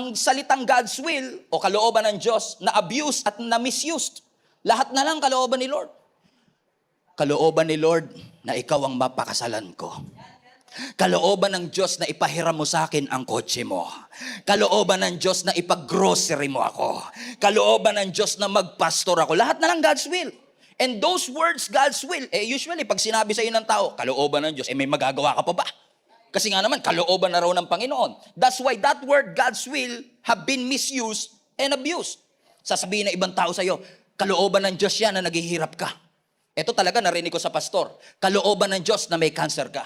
ang salitang God's will o kalooban ng Diyos na abused at na misused. Lahat na lang kalooban ni Lord. Kalooban ni Lord na ikaw ang mapakasalan ko. Kalooban ng Diyos na ipahiram mo sa akin ang kotse mo. Kalooban ng Diyos na ipag-grocery mo ako. Kalooban ng Diyos na magpastor ako. Lahat na lang God's will. And those words, God's will, usually pag sinabi sa iyo ng tao, kalooban ng Diyos, may magagawa ka pa ba? Kasi nga naman, kalooban na raw ng Panginoon. That's why that word, God's will, have been misused and abused. Sasabihin ng ibang tao sa iyo, kalooban ng Diyos yan na naghihirap ka. Ito talaga narinig ko sa pastor, kalooban ng Diyos na may cancer ka.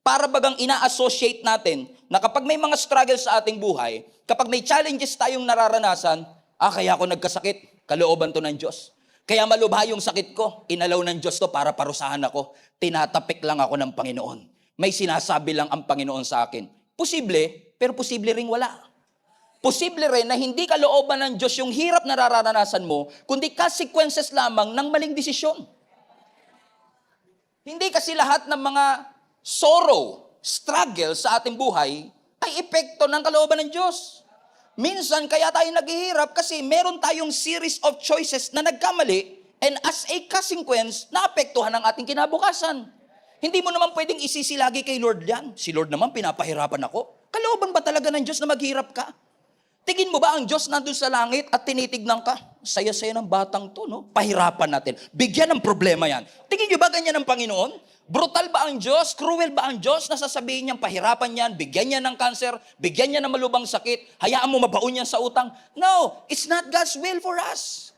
Para bagang ina-associate natin na kapag may mga struggles sa ating buhay, kapag may challenges tayong nararanasan, kaya ako nagkasakit, kalooban to ng Diyos. Kaya malubha yung sakit ko, inalaw ng Diyos to para parusahan ako. Tinatapik lang ako ng Panginoon. May sinasabi lang ang Panginoon sa akin. Posible, pero posible ring wala. Posible rin na hindi kalooban ng Diyos yung hirap na nararanasan mo, kundi consequences lamang ng maling desisyon. Hindi kasi lahat ng mga sorrow, struggle sa ating buhay ay epekto ng kalooban ng Diyos. Minsan kaya tayo naghihirap kasi meron tayong series of choices na nagkamali and as a consequence, naapektuhan ang ating kinabukasan. Hindi mo naman pwedeng isisilagi kay Lord yan. Si Lord naman pinapahirapan ako. Kalooban ba talaga ng Diyos na maghirap ka? Tingin mo ba ang Diyos nandun sa langit at tinitignan ka? Saya-saya ng batang to, no? Pahirapan natin. Bigyan ng problema yan. Tingin nyo ba ganyan ng Panginoon? Brutal ba ang Diyos? Cruel ba ang Diyos na sasabihin niyang pahirapan yan, bigyan niya ng cancer, bigyan niya ng malubang sakit, hayaan mo mabaon yan sa utang? No, it's not God's will for us.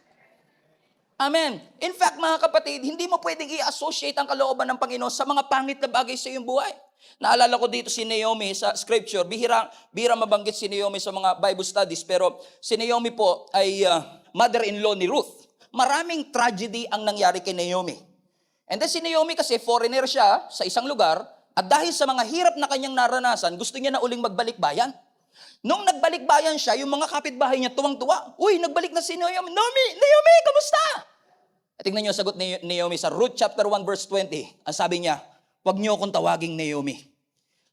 Amen. In fact, mga kapatid, hindi mo pwedeng i-associate ang kalooban ng Panginoon sa mga pangit na bagay sa iyong buhay. Naalala ko dito si Naomi sa scripture. Bihira mabanggit si Naomi sa mga Bible studies, pero si Naomi po ay mother-in-law ni Ruth. Maraming tragedy ang nangyari kay Naomi. And then si Naomi kasi foreigner siya sa isang lugar, at dahil sa mga hirap na kanyang naranasan, gusto niya na uling magbalik bayan. Nung nagbalik bayan siya, yung mga kapitbahay niya tuwang-tuwa. Uy, nagbalik na si Naomi. Naomi, kamusta? At tingnan niyo ang sagot ni Naomi sa Ruth chapter 1 verse 20. Ang sabi niya, huwag niyo akong tawaging Naomi.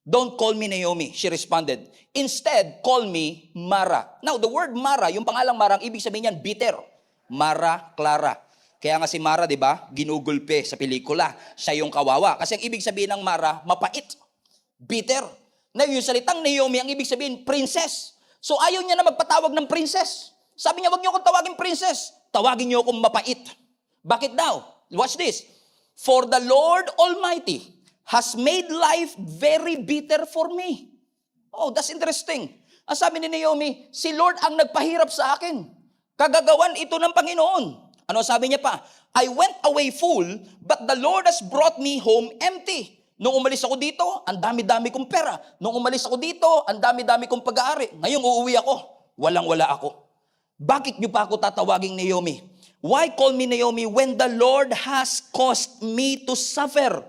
Don't call me Naomi, she responded. Instead, call me Mara. Now, the word Mara, yung pangalang Mara, ang ibig sabihin niyan, bitter. Mara Clara. Kaya nga si Mara, di ba, ginugulpe sa pelikula. Siya yung kawawa. Kasi ang ibig sabihin ng Mara, mapait. Bitter. Na yung salitang Naomi, ang ibig sabihin, princess. So ayaw niya na magpatawag ng princess. Sabi niya, wag niyo akong tawagin princess. Tawagin niyo akong mapait. Bakit daw? Watch this. For the Lord Almighty has made life very bitter for me. Oh, that's interesting. Ang sabi ni Naomi, si Lord ang nagpahirap sa akin. Kagagawan ito ng Panginoon. Ano sabi niya pa? I went away full, but the Lord has brought me home empty. Nung umalis ako dito, ang dami-dami kong pera. Nung umalis ako dito, ang dami-dami kong pag-aari. Ngayon uuwi ako, walang-wala ako. Bakit niyo pa ako tatawaging Naomi? Why call me Naomi when the Lord has caused me to suffer?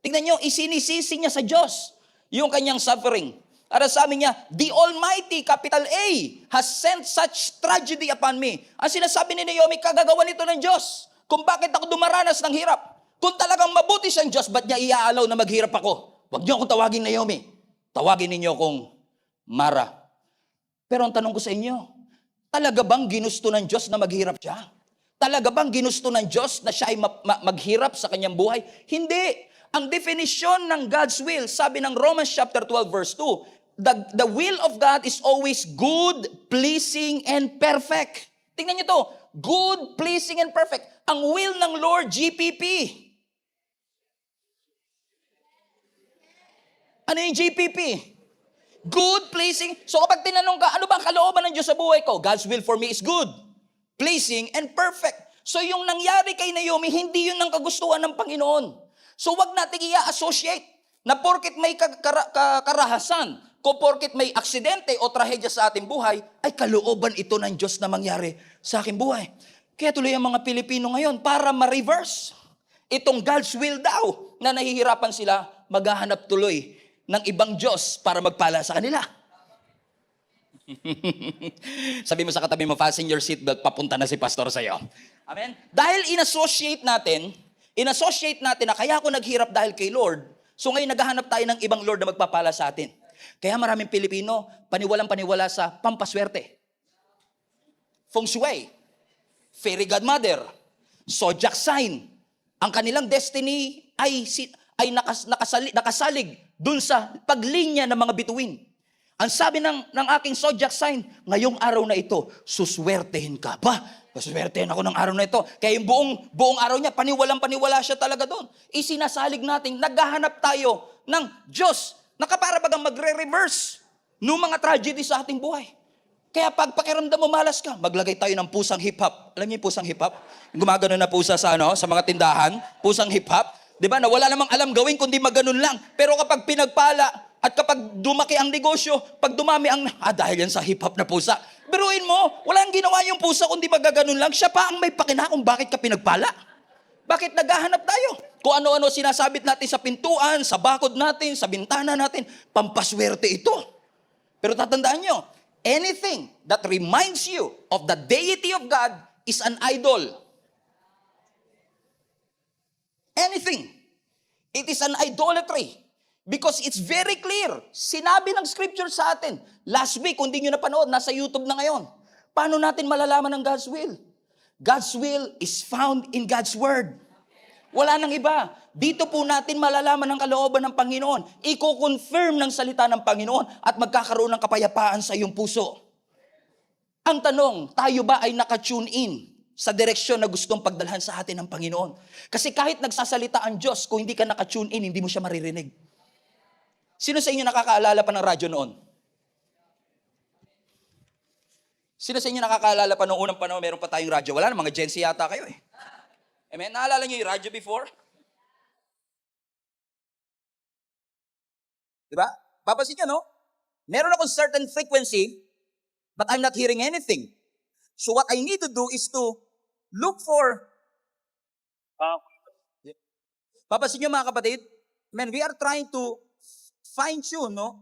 Tingnan niyo, isinisisi niya sa Diyos yung kanyang suffering. At sabi niya, the Almighty, capital A, has sent such tragedy upon me. Ang sinasabi ni Naomi, kagagawa nito ng Diyos. Kung bakit ako dumaranas ng hirap. Kung talagang mabuti siyang Diyos, ba't niya iaalaw na maghirap ako? Huwag niyo akong tawagin Naomi. Tawagin ninyo akong Mara. Pero ang tanong ko sa inyo, talaga bang ginusto ng Diyos na maghirap siya? Talaga bang ginusto ng Diyos na siya ay maghirap sa kanyang buhay? Hindi. Ang definition ng God's will, sabi ng Romans chapter 12 verse 2, the will of God is always good, pleasing, and perfect. Tingnan niyo to, good, pleasing, and perfect. Ang will ng Lord, GPP. Ano yung GPP? Good, pleasing. So kapag tinanong ka, ano ba ang kalooban ng Diyos sa buhay ko? God's will for me is good, pleasing, and perfect. So yung nangyari kay Naomi, hindi yun ang kagustuhan ng Panginoon. So wag natin i-associate na porket may karahasan, kung porket may aksidente o trahedya sa ating buhay, ay kalooban ito ng Diyos na mangyari sa aking buhay. Kaya tuloy ang mga Pilipino ngayon, para ma-reverse itong God's will daw, na nahihirapan sila, maghahanap tuloy ng ibang Diyos para magpala sa kanila. Sabi mo sa katabi mo, fasten your seatbelt, papunta na si pastor sa'yo. Amen? Dahil in-associate natin na kaya ako naghirap dahil kay Lord, so ngayon naghahanap tayo ng ibang Lord na magpapala sa atin. Kaya maraming Pilipino, paniwalang-paniwala sa pampaswerte. Feng Shui, Fairy Godmother, Zodiac sign. Ang kanilang destiny ay nakasalig dun sa paglinya ng mga bituin. Ang sabi ng aking Zodiac sign, ngayong araw na ito, suswertehin ka. Suswertehin ako ng araw na ito. Kaya yung buong araw niya, paniwalang-paniwala siya talaga doon. Isinasalig natin, naghahanap tayo ng Diyos na kaparabagang magre-reverse ng mga tragedy sa ating buhay. Kaya pag pakiramdam mo malas ka, maglagay tayo ng pusang hip-hop. Alam niyo yung pusang hip-hop? Gumagano na pusa sa mga tindahan, pusang hip-hop. Di ba? Na wala namang alam gawin kundi maganon lang. Pero kapag pinagpala at kapag dumaki ang negosyo, pag dumami ang, dahil yan sa hip-hop na pusa. Biruin mo, walang ginawa yung pusa kundi magaganon lang. Siya pa ang may pakina kung bakit ka pinagpala. Bakit naghahanap tayo? Kung ano-ano sinasabit natin sa pintuan, sa bakod natin, sa bintana natin, pampaswerte ito. Pero tatandaan nyo, anything that reminds you of the deity of God is an idol. Anything. It is an idolatry. Because it's very clear. Sinabi ng scripture sa atin. Last week, kung di nyo napanood, nasa YouTube na ngayon. Paano natin malalaman ang God's will? God's will is found in God's word. Wala nang iba. Dito po natin malalaman ang kalooban ng Panginoon. Iko-confirm ng salita ng Panginoon at magkakaroon ng kapayapaan sa iyong puso. Ang tanong, tayo ba ay naka-tune in sa direksyon na gustong pagdalhan sa atin ng Panginoon? Kasi kahit nagsasalita ang Diyos, kung hindi ka naka-tune in, hindi mo siya maririnig. Sino sa inyo nakakaalala pa ng radyo noon? Sino sa inyo nakakaalala pa noong unang panahon meron pa tayong radyo? Wala na, mga Gen Z yata kayo eh. Amen? Naalala niyo yung radyo before? Diba? Papansin niyo, no? Meron akong certain frequency, but I'm not hearing anything. So what I need to do is to look for... Papansin niyo mga kapatid, we are trying to fine-tune, no?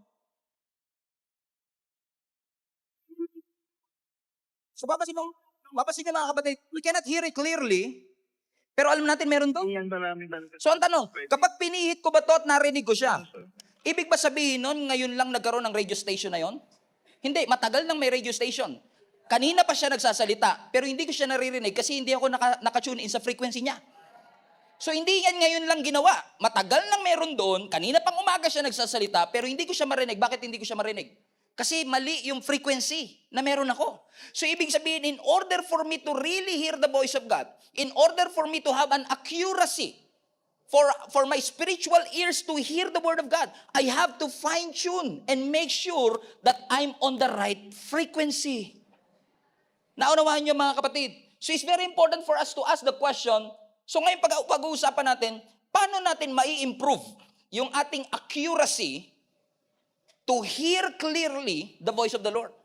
So papansin niyo mga kapatid, we cannot hear it clearly, pero alam natin meron to. So ang tanong, kapag pinihit ko ba to at narinig ko siya, ibig ba sabihin nun, ngayon lang nagkaroon ng radio station na yon? Hindi, matagal nang may radio station. Kanina pa siya nagsasalita, pero hindi ko siya naririnig kasi hindi ako naka-tune in sa frequency niya. So hindi yan ngayon lang ginawa. Matagal nang meron doon, kanina pang umaga siya nagsasalita, pero hindi ko siya marinig. Bakit hindi ko siya marinig? Kasi mali yung frequency na meron ako. So ibig sabihin, in order for me to really hear the voice of God, in order for me to have an accuracy, for my spiritual ears to hear the word of God, I have to fine-tune and make sure that I'm on the right frequency. Naunawaan niyo mga kapatid? So it's very important for us to ask the question, so ngayon pag-uusapan natin, paano natin mai-improve yung ating accuracy to hear clearly the voice of the Lord?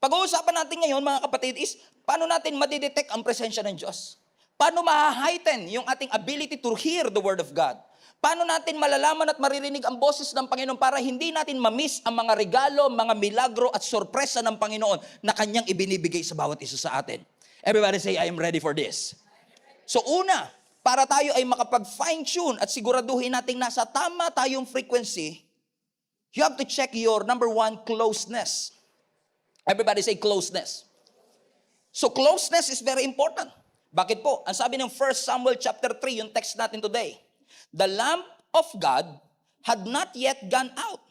Pag-uusapan natin ngayon mga kapatid is, paano natin madidetect ang presensya ng Diyos? Paano ma-heighten yung ating ability to hear the word of God? Paano natin malalaman at maririnig ang boses ng Panginoon para hindi natin ma-miss ang mga regalo, mga milagro at sorpresa ng Panginoon na Kanyang ibinibigay sa bawat isa sa atin? Everybody say, I am ready for this. So una, para tayo ay makapag-fine-tune at siguraduhin natin nasa tama tayong frequency, you have to check your number one, closeness. Everybody say closeness. So closeness is very important. Bakit po? Ang sabi ng 1 Samuel chapter 3, yung text natin today, the lamp of God had not yet gone out,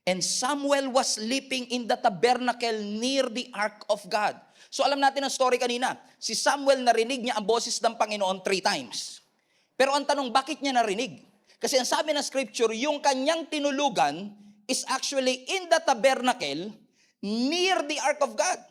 and Samuel was sleeping in the tabernacle near the ark of God. So alam natin ang story kanina. Si Samuel narinig niya ang boses ng Panginoon 3 times. Pero ang tanong, bakit niya narinig? Kasi ang sabi ng scripture, yung kanyang tinulugan is actually in the tabernacle near the ark of God.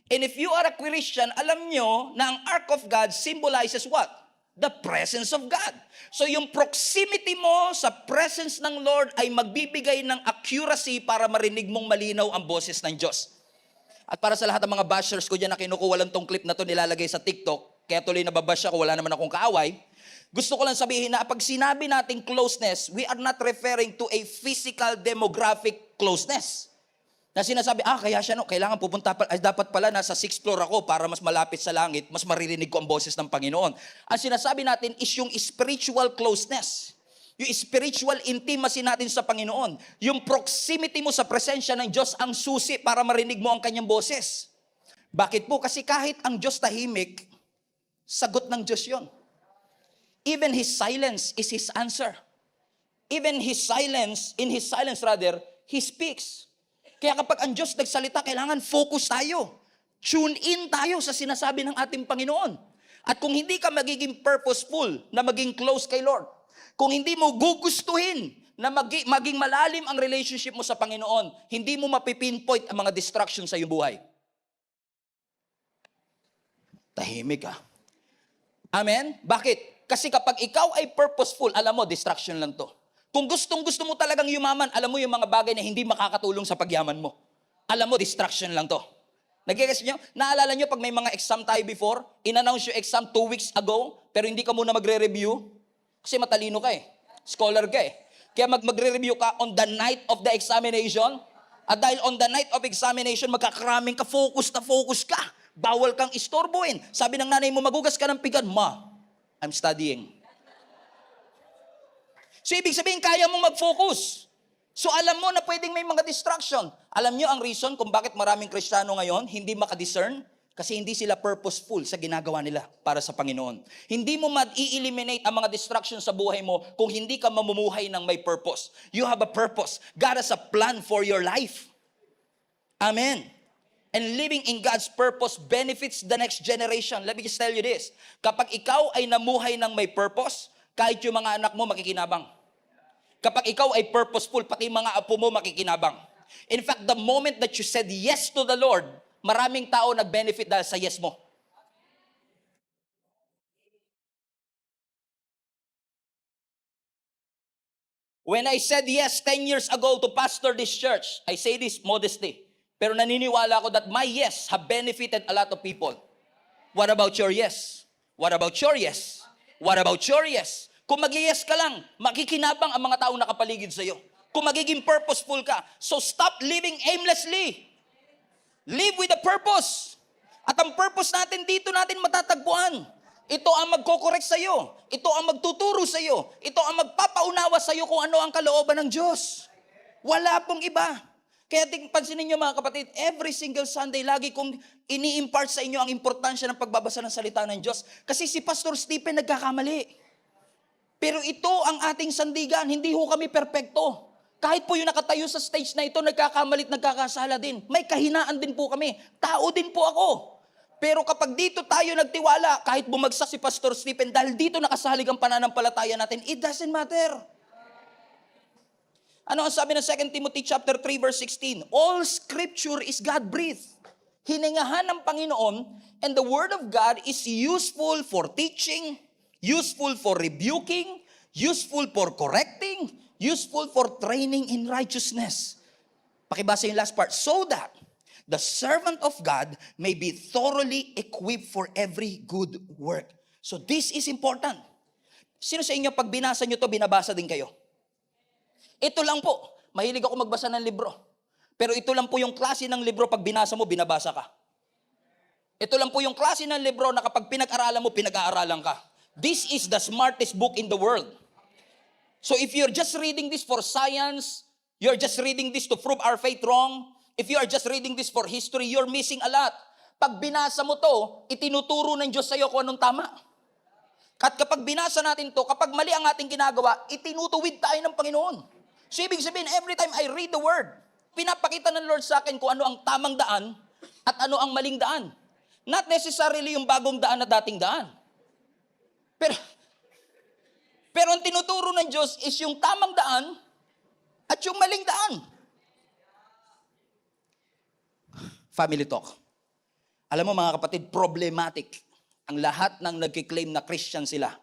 And if you are a Christian, alam nyo na ang ark of God symbolizes what? The presence of God. So yung proximity mo sa presence ng Lord ay magbibigay ng accuracy para marinig mong malinaw ang boses ng Diyos. At para sa lahat ng mga bashers ko dyan na kinukuha lang tong clip na to nilalagay sa TikTok, kaya tuloy na babash ako, wala naman akong kaaway, gusto ko lang sabihin na pag sinabi nating closeness, we are not referring to a physical demographic closeness. Na sinasabi, kaya siya kailangan pupunta pa, dapat pala nasa 6th floor ako para mas malapit sa langit, mas maririnig ko ang boses ng Panginoon. Ang sinasabi natin is yung spiritual closeness. Yung spiritual intimacy natin sa Panginoon. Yung proximity mo sa presensya ng Diyos ang susi para marinig mo ang kanyang boses. Bakit po? Kasi kahit ang Diyos tahimik, sagot ng Diyos yon. Even His silence is His answer. Even in His silence rather, He speaks. Kaya kapag ang Diyos nagsalita, kailangan focus tayo. Tune in tayo sa sinasabi ng ating Panginoon. At kung hindi ka magiging purposeful na maging close kay Lord, kung hindi mo gugustuhin na maging malalim ang relationship mo sa Panginoon, hindi mo mapipinpoint ang mga distractions sa iyong buhay. Tahimik ka. Amen? Bakit? Kasi kapag ikaw ay purposeful, alam mo, distraction lang to. Kung gustong-gusto mo talagang yumaman, alam mo yung mga bagay na hindi makakatulong sa pagyaman mo. Alam mo, distraction lang to. Nag-guess nyo? Naalala nyo pag may mga exam tayo before, in-announce yung exam 2 weeks ago, pero hindi ka muna magre-review? Kasi matalino ka eh. Scholar ka eh. Kaya magre-review ka on the night of the examination. At dahil on the night of examination, magkakraming ka, focus ka. Bawal kang istorbohin. Sabi ng nanay mo, magugas ka ng pinggan. Ma, I'm studying. So, ibig sabihin, kaya mong mag-focus. So, alam mo na pwedeng may mga distraction. Alam nyo ang reason kung bakit maraming Kristiyano ngayon hindi makadiscern? Kasi hindi sila purposeful sa ginagawa nila para sa Panginoon. Hindi mo ma-eliminate ang mga distractions sa buhay mo kung hindi ka mamumuhay ng may purpose. You have a purpose. God has a plan for your life. Amen. And living in God's purpose benefits the next generation. Let me just tell you this. Kapag ikaw ay namuhay ng may purpose, kahit yung mga anak mo makikinabang. Kapag ikaw ay purposeful, pati mga apo mo makikinabang. In fact, the moment that you said yes to the Lord, maraming tao nag-benefit dahil sa yes mo. When I said yes 10 years ago to pastor this church, I say this modestly, pero naniniwala ako that my yes have benefited a lot of people. What about your yes? What about your yes? What about your yes? Kung mag-yes ka lang, makikinabang ang mga taong nakapaligid sa iyo. Kung magiging purposeful ka. So stop living aimlessly. Live with a purpose. At ang purpose natin dito natin matatagpuan. Ito ang magkokorek sa iyo. Ito ang magtuturo sa iyo. Ito ang magpapaunawa sa iyo kung ano ang kalooban ng Diyos. Wala pong iba. Kaya pansinin niyo mga kapatid, every single Sunday, lagi kong ini-impart sa inyo ang importansya ng pagbabasa ng salita ng Diyos. Kasi si Pastor Stephen nagkakamali. Pero ito ang ating sandigan, hindi ho kami perpekto. Kahit po yung nakatayo sa stage na ito, nagkakamalit, nagkakasala din. May kahinaan din po kami. Tao din po ako. Pero kapag dito tayo nagtiwala, kahit bumagsak si Pastor Stephen, dahil dito nakasalig ang pananampalataya natin, it doesn't matter. Ano ang sabi ng 2 Timothy chapter 3 verse 16? All scripture is God-breathed. Hiningahan ng Panginoon, and the word of God is useful for teaching, useful for rebuking, useful for correcting, useful for training in righteousness. Pakibasa yung last part. So that the servant of God may be thoroughly equipped for every good work. So this is important. Sino sa inyo, pag binasa nyo to, binabasa din kayo? Ito lang po. Mahilig ako magbasa ng libro. Pero ito lang po yung klase ng libro, pag binasa mo, binabasa ka. Ito lang po yung klase ng libro na kapag pinag-aralan mo, pinag-aaralan ka. This is the smartest book in the world. So if you're just reading this for science, you're just reading this to prove our faith wrong, if you are just reading this for history, you're missing a lot. Pag binasa mo to, itinuturo ng Diyos sa'yo kung anong tama. At kapag binasa natin to, kapag mali ang ating ginagawa, itinutuwid tayo ng Panginoon. So ibig sabihin, every time I read the word, pinapakita ng Lord sa akin kung ano ang tamang daan at ano ang maling daan. Not necessarily yung bagong daan na dating daan. Pero ang tinuturo ng Diyos is yung tamang daan at yung maling daan. Family talk. Alam mo mga kapatid, problematic ang lahat ng nagkiklaim na Christian sila.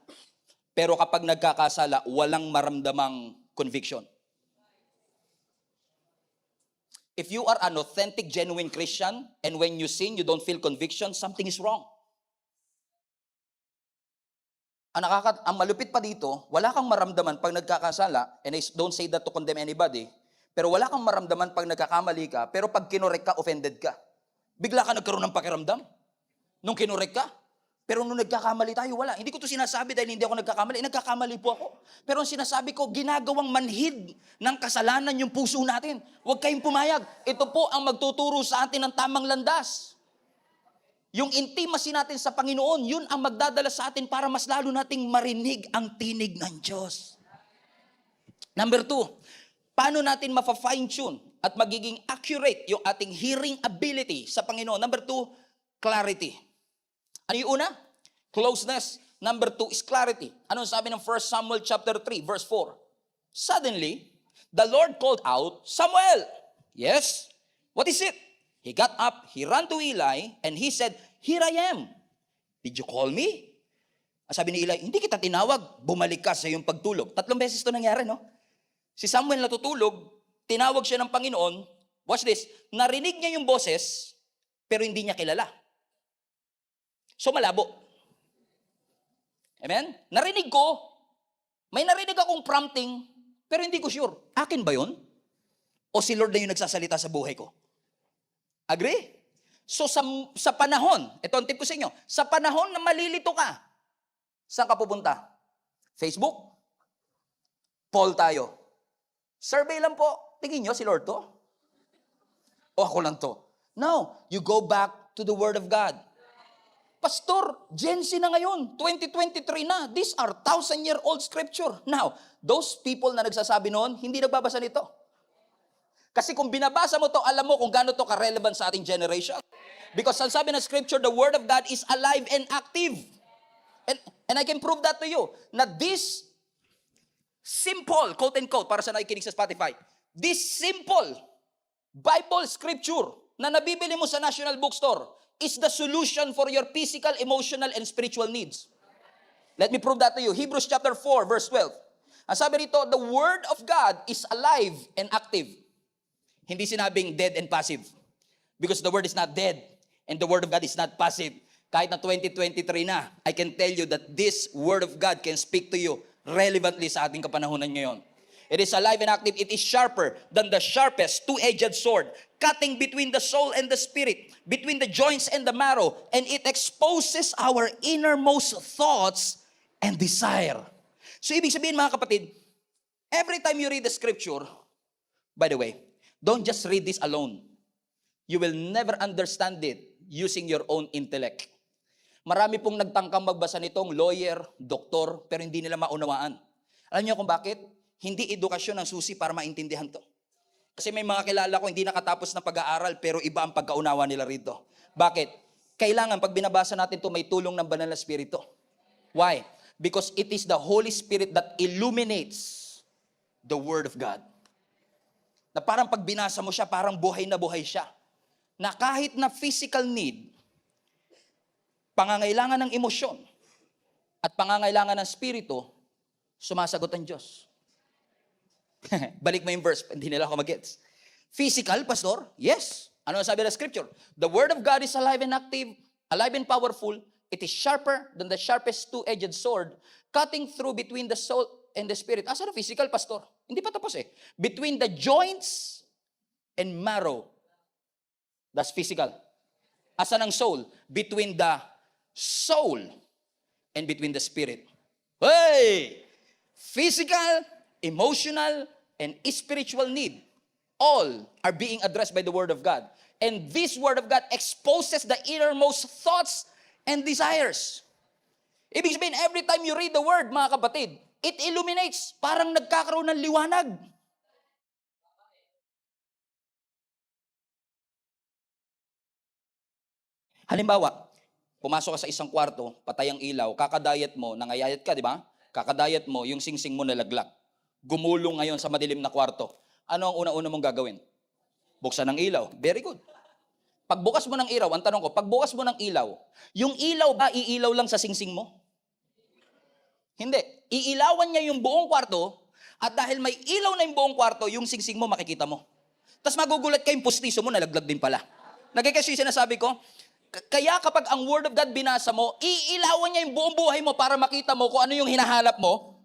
Pero kapag nagkakasala, walang maramdamang conviction. If you are an authentic, genuine Christian, and when you sin, you don't feel conviction, something is wrong. Ang malupit pa dito, wala kang maramdaman pag nagkakasala, and I don't say that to condemn anybody, pero wala kang maramdaman pag nagkakamali ka, pero pag kinorek ka, offended ka. Bigla ka nagkaroon ng pakiramdam. Nung kinorek ka, Pero nung nagkakamali tayo, wala. Hindi ko to sinasabi dahil hindi ako nagkakamali. Nagkakamali po ako. Pero ang sinasabi ko, ginagawang manhid ng kasalanan yung puso natin. Huwag kayong pumayag. Ito po ang magtuturo sa atin ng tamang landas. Yung intimacy natin sa Panginoon, yun ang magdadala sa atin para mas lalo nating marinig ang tinig ng Diyos. Number 2, paano natin ma-fine-tune at magiging accurate yung ating hearing ability sa Panginoon? Number 2, clarity. Ano yung una? Closeness. Number 2 is clarity. Ano sabi ng 1 Samuel chapter 3, verse 4? Suddenly, the Lord called out, Samuel! Yes? What is it? He got up, he ran to Eli, and he said, Here I am. Did you call me? Sabi ni Eli, hindi kita tinawag, bumalik ka sa iyong pagtulog. 3 beses ito nangyari, no? Si Samuel natutulog, tinawag siya ng Panginoon. Watch this, narinig niya yung boses, pero hindi niya kilala. So malabo. Amen? Narinig ko, may narinig akong prompting, pero hindi ko sure. Akin ba yun? O si Lord na yung nagsasalita sa buhay ko? Agree? So sa panahon, ito ang tip ko sa inyo, sa panahon na malilito ka, saan ka pupunta? Facebook? Poll tayo. Survey lang po. Tingin nyo si Lord to? O ako lang to? No, you go back to the Word of God. Pastor, Gen Z na ngayon, 2023 na. These are 1,000-year-old scripture. Now, those people na nagsasabi noon, hindi nagbabasa nito. Kasi kung binabasa mo to, alam mo kung gaano to ka-relevant sa ating generation. Because ang sabi ng scripture, the Word of God is alive and active. And I can prove that to you. Na this simple, quote and quote, para sa nakikinig sa Spotify, this simple Bible scripture na nabibili mo sa National Bookstore is the solution for your physical, emotional, and spiritual needs. Let me prove that to you. Hebrews chapter 4, verse 12. Ang sabi rito, the Word of God is alive and active. Hindi sinabing dead and passive. Because the Word is not dead and the Word of God is not passive. Kahit na 2023 na, I can tell you that this Word of God can speak to you relevantly sa ating kapanahunan ngayon. It is alive and active. It is sharper than the sharpest two-edged sword, cutting between the soul and the spirit, between the joints and the marrow, and it exposes our innermost thoughts and desire. So ibig sabihin mga kapatid, every time you read the scripture, by the way, don't just read this alone. You will never understand it using your own intellect. Marami pong nagtangkang magbasa nitong lawyer, doktor, pero hindi nila maunawaan. Alam niyo kung bakit? Hindi edukasyon ang susi para maintindihan to. Kasi may mga kilala ko hindi nakatapos ng pag-aaral pero iba ang pagkaunawa nila rito. Bakit? Kailangan pag binabasa natin to may tulong ng banal na spirito. Why? Because it is the Holy Spirit that illuminates the Word of God. Na parang pag binasa mo siya, parang buhay na buhay siya. Na kahit na physical need, pangangailangan ng emosyon, at pangangailangan ng spirito, sumasagot ang Diyos. Balik mo yung verse, hindi nila ako mag-gets. Physical, pastor? Yes. Ano ang sabi ng scripture? The Word of God is alive and active, alive and powerful. It is sharper than the sharpest two-edged sword, cutting through between the soul and the spirit. Asa na physical, pastor? Hindi pa tapos eh. Between the joints and marrow. That's physical. Asa ng soul? Between the soul and between the spirit. Hey! Physical, emotional, and spiritual need, all are being addressed by the Word of God. And this Word of God exposes the innermost thoughts and desires. Ibig sabihin, every time you read the Word, mga kapatid, it illuminates, parang nagkakaroon ng liwanag. Halimbawa, pumasok ka sa isang kwarto, patay ang ilaw, kakadayat mo, nangayayat ka, di ba? Kakadayat mo, yung singsing mo nalaglag. Gumulong ngayon sa madilim na kwarto. Ano ang una-una mong gagawin? Buksan ng ilaw. Very good. Pagbukas mo ng ilaw, ang tanong ko, pagbukas mo ng ilaw, yung ilaw ba iilaw lang sa singsing mo? Hindi. Iilawan niya yung buong kwarto, at dahil may ilaw na yung buong kwarto, yung singsing mo makikita mo. Tapos magugulat ka yung pustiso mo, nalaglag din pala. Nagkakasya yung sinasabi ko, kaya kapag ang Word of God binasa mo, iilawan niya yung buong buhay mo para makita mo kung ano yung hinahanap mo.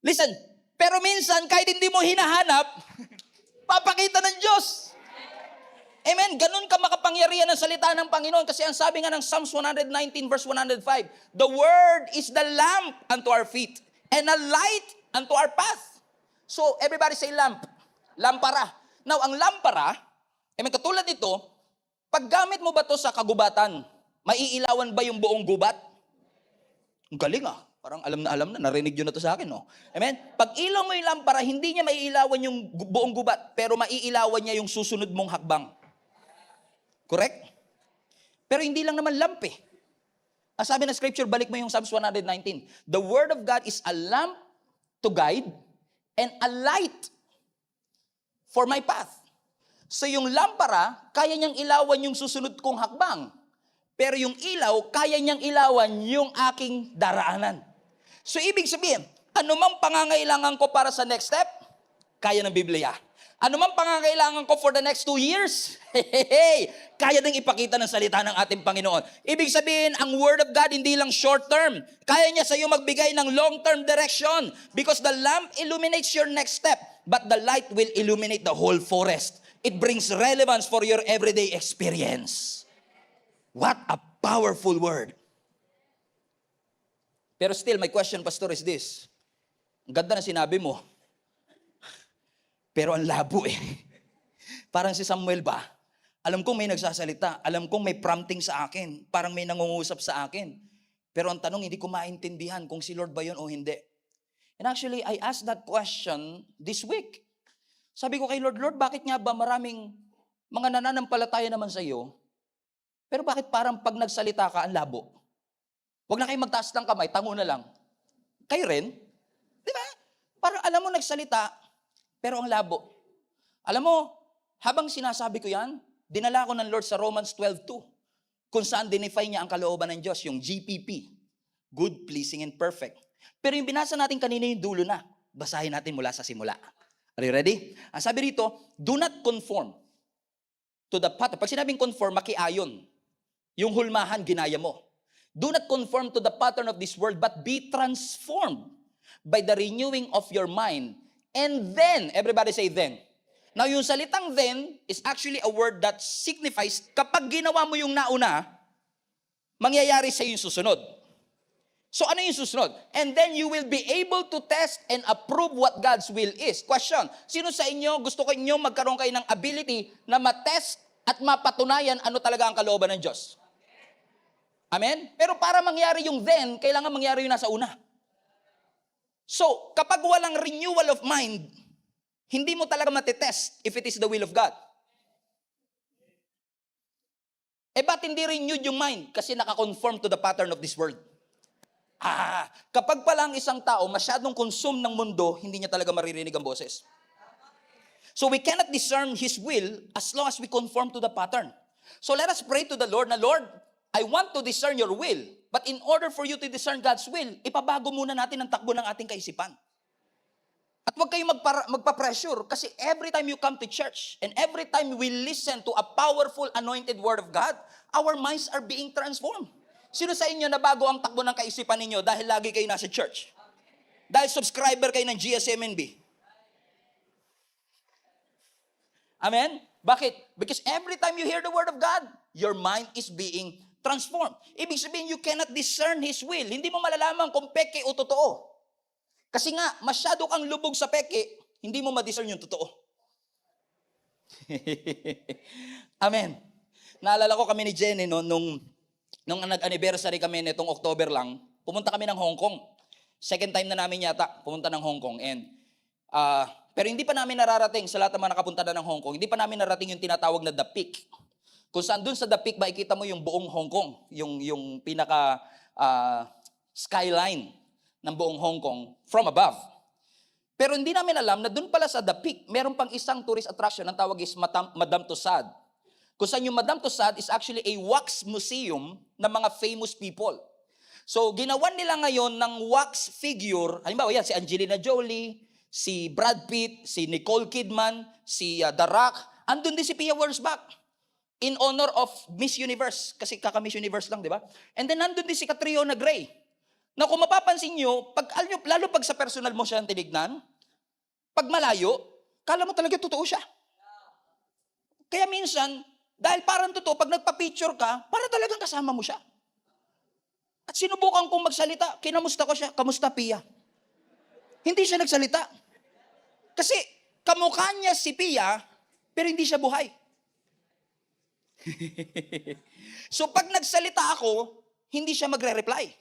Listen, pero minsan kahit hindi mo hinahanap, papakita ng Diyos. Amen? Ganun ka makapangyarihan ng salita ng Panginoon. Kasi ang sabi nga ng Psalms 119 verse 105, the word is the lamp unto our feet and a light unto our path. So, everybody say lamp. Lampara. Now, ang lampara, amen, katulad nito, pag gamit mo ba to sa kagubatan, maiilawan ba yung buong gubat? Ang galing ah. Parang alam na, narinig nyo na to sa akin, no? Amen? Pag ilaw mo yung lampara, hindi niya maiilawan yung buong gubat, pero maiilawan niya yung susunod mong hakbang. Correct? Pero hindi lang naman lamp eh. Ang sabi ng scripture, balik mo yung Psalms 119. The word of God is a lamp to guide and a light for my path. So yung lampara, kaya niyang ilawan yung susunod kong hakbang. Pero yung ilaw, kaya niyang ilawan yung aking daraanan. So ibig sabihin, anumang pangangailangan ko para sa next step, kaya ng Biblia. Anumang pangangailangan ko for the next 2 years, kaya nang ipakita ng salita ng ating Panginoon. Ibig sabihin, ang Word of God hindi lang short term. Kaya niya sa iyo magbigay ng long term direction. Because the lamp illuminates your next step, but the light will illuminate the whole forest. It brings relevance for your everyday experience. What a powerful word. Pero still, my question, Pastor, is this. Ang ganda na sinabi mo. Pero ang labo eh. Parang si Samuel ba? Alam kong may nagsasalita. Alam kong may prompting sa akin. Parang may nangungusap sa akin. Pero ang tanong, hindi ko maintindihan kung si Lord ba yun o hindi. And actually, I asked that question this week. Sabi ko kay Lord, Lord, bakit nga ba maraming mga nananampalataya naman sa iyo, pero bakit parang pag nagsalita ka, ang labo? Huwag na kayo magtaas ng kamay, tango na lang. Kayo rin? Di ba? Parang alam mo nagsalita, pero ang labo. Alam mo, habang sinasabi ko yan, dinala ko ng Lord sa Romans 12:2, kung saan dinefine niya ang kalooban ng Diyos, yung GPP, good, pleasing, and perfect. Pero yung binasa natin kanina yung dulo na, basahin natin mula sa simula. Are you ready? Ang sabi rito, do not conform to the pattern. Pag sinabing conform, makiayon. Yung hulmahan, ginaya mo. Do not conform to the pattern of this world, but be transformed by the renewing of your mind. And then, everybody say then. Now, yung salitang then is actually a word that signifies, kapag ginawa mo yung nauna, mangyayari sa yung susunod. So, ano yung susunod? And then you will be able to test and approve what God's will is. Question, sino sa inyo, gusto ko inyo magkaroon kayo ng ability na matest at mapatunayan ano talaga ang kalooban ng Diyos? Amen? Pero para mangyari yung then, kailangan mangyari yung nasa una. So, kapag walang renewal of mind, hindi mo talaga matetest if it is the will of God. Eh, ba't hindi renewed yung mind? Kasi nakakonform to the pattern of this world. Kapag pala ang isang tao masyadong consume ng mundo, hindi niya talaga maririnig ang boses. So we cannot discern His will as long as we conform to the pattern. So let us pray to the Lord na, Lord, I want to discern your will. But in order for you to discern God's will, ipabago muna natin ang takbo ng ating kaisipan. At huwag kayong magpa-pressure kasi every time you come to church and every time we listen to a powerful anointed word of God, our minds are being transformed. Sino sa inyo na bago ang takbo ng kaisipan ninyo dahil lagi kayo nasa church? Dahil subscriber kayo ng GSMNB? Amen? Bakit? Because every time you hear the word of God, your mind is being transformed. Ibig sabihin, you cannot discern His will. Hindi mo malalaman kung peke o totoo. Kasi nga, masyado kang lubog sa peke, hindi mo ma-discern yung totoo. Amen. Naalala ko kami ni Jenny, no, nung nag-anniversary kami nitong October lang, pumunta kami ng Hong Kong. Second time na namin yata pumunta ng Hong Kong. And, pero hindi pa namin nararating, sa lahat ng mga nakapunta na ng Hong Kong, hindi pa namin narating yung tinatawag na The Peak. Kung saan dun sa The Peak, makikita mo yung buong Hong Kong, yung pinaka skyline ng buong Hong Kong from above. Pero hindi namin alam na dun pala sa The Peak, meron pang isang tourist attraction, ang tawag is Madame Tussauds. Kung saan yung Madame Tussauds is actually a wax museum ng mga famous people. So, ginawan nila ngayon ng wax figure, halimbawa yan, si Angelina Jolie, si Brad Pitt, si Nicole Kidman, si The Rock, andun din si Pia Wurtzbach in honor of Miss Universe, kasi kaka-Miss Universe lang, di ba? And then nandun din si Catriona Gray, na kung mapapansin nyo, lalo pag sa personal mo siya tinignan, pag malayo, kala mo talaga totoo siya. Kaya minsan, Dahil parang totoo, pag nagpa-picture ka, para talagang kasama mo siya. At sinubukan kong magsalita, kinamusta ko siya, kamusta Pia? Hindi siya nagsalita. Kasi kamukha niya si Pia, pero hindi siya buhay. So pag nagsalita ako, hindi siya magre-reply.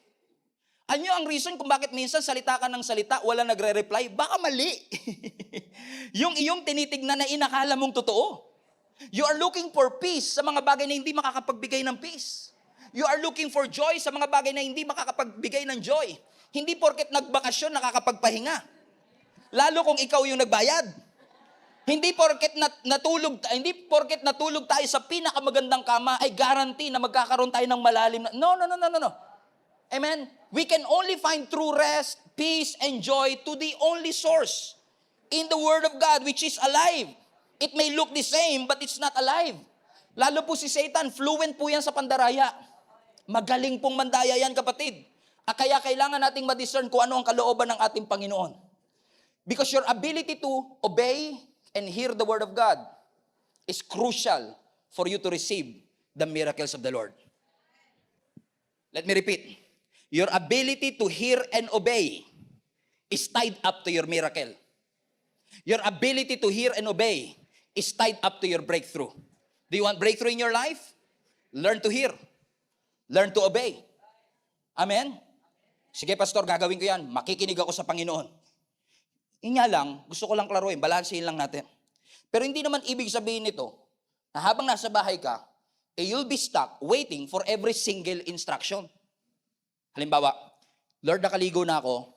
Ano ang reason kung bakit minsan salita ka ng salita, wala nagre-reply? Baka mali. Yung iyong tinitignan na inakala mong totoo. You are looking for peace sa mga bagay na hindi makakapagbigay ng peace. You are looking for joy sa mga bagay na hindi makakapagbigay ng joy. Hindi porket nagbakasyon nakakapagpahinga. Lalo kung ikaw yung nagbayad. Hindi porket natulog tayo sa pinakamagandang kama ay guarantee na magkakaroon tayo ng malalim na. No. Amen. We can only find true rest, peace, and joy to the only source in the Word of God, which is alive. It may look the same, but it's not alive. Lalo po si Satan, fluent po yan sa pandaraya. Magaling pong mandaya yan, kapatid. Kaya kailangan nating ma-discern kung ano ang kalooban ng ating Panginoon. Because your ability to obey and hear the Word of God is crucial for you to receive the miracles of the Lord. Let me repeat. Your ability to hear and obey is tied up to your miracle. Your ability to hear and obey is tied up to your breakthrough. Do you want breakthrough in your life? Learn to hear. Learn to obey. Amen? Sige, Pastor, gagawin ko yan. Makikinig ako sa Panginoon. Inya lang, gusto ko lang klaruin, balansehin lang natin. Pero hindi naman ibig sabihin nito na habang nasa bahay ka, you'll be stuck waiting for every single instruction. Halimbawa, Lord, nakaligo na ako.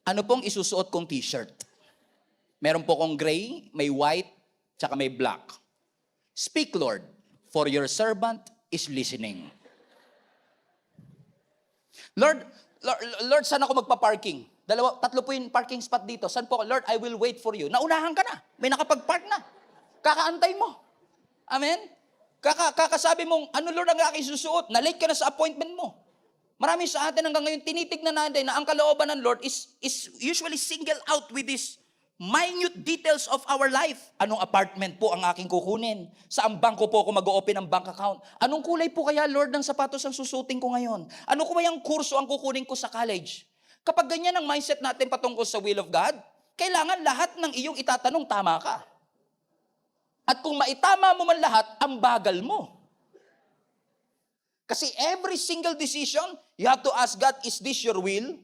Ano pong isusuot kong t-shirt? Meron po kong gray, may white, tsaka may black. Speak, Lord, for your servant is listening. Lord, saan ako magpa-parking? Tatlo po yung parking spot dito. Saan po? Lord, I will wait for you. Naunahan ka na. May nakapag-park na. Kakaantay mo. Amen? Kakasabi mong, ano Lord ang aking susuot? Na-late ka na sa appointment mo. Marami sa atin hanggang ngayon, tinitignan natin na ang kalooban ng Lord is usually single out with this minute details of our life. Anong apartment po ang aking kukunin? Saan bangko po ako mag-open ng bank account? Anong kulay po kaya, Lord, ng sapatos ang susutin ko ngayon? Ano ko yung kurso ang kukunin ko sa college? Kapag ganyan ang mindset natin patungkol sa will of God, kailangan lahat ng iyong itatanong tama ka. At kung maitama mo man lahat, ang bagal mo. Kasi every single decision, you have to ask God, is this your will?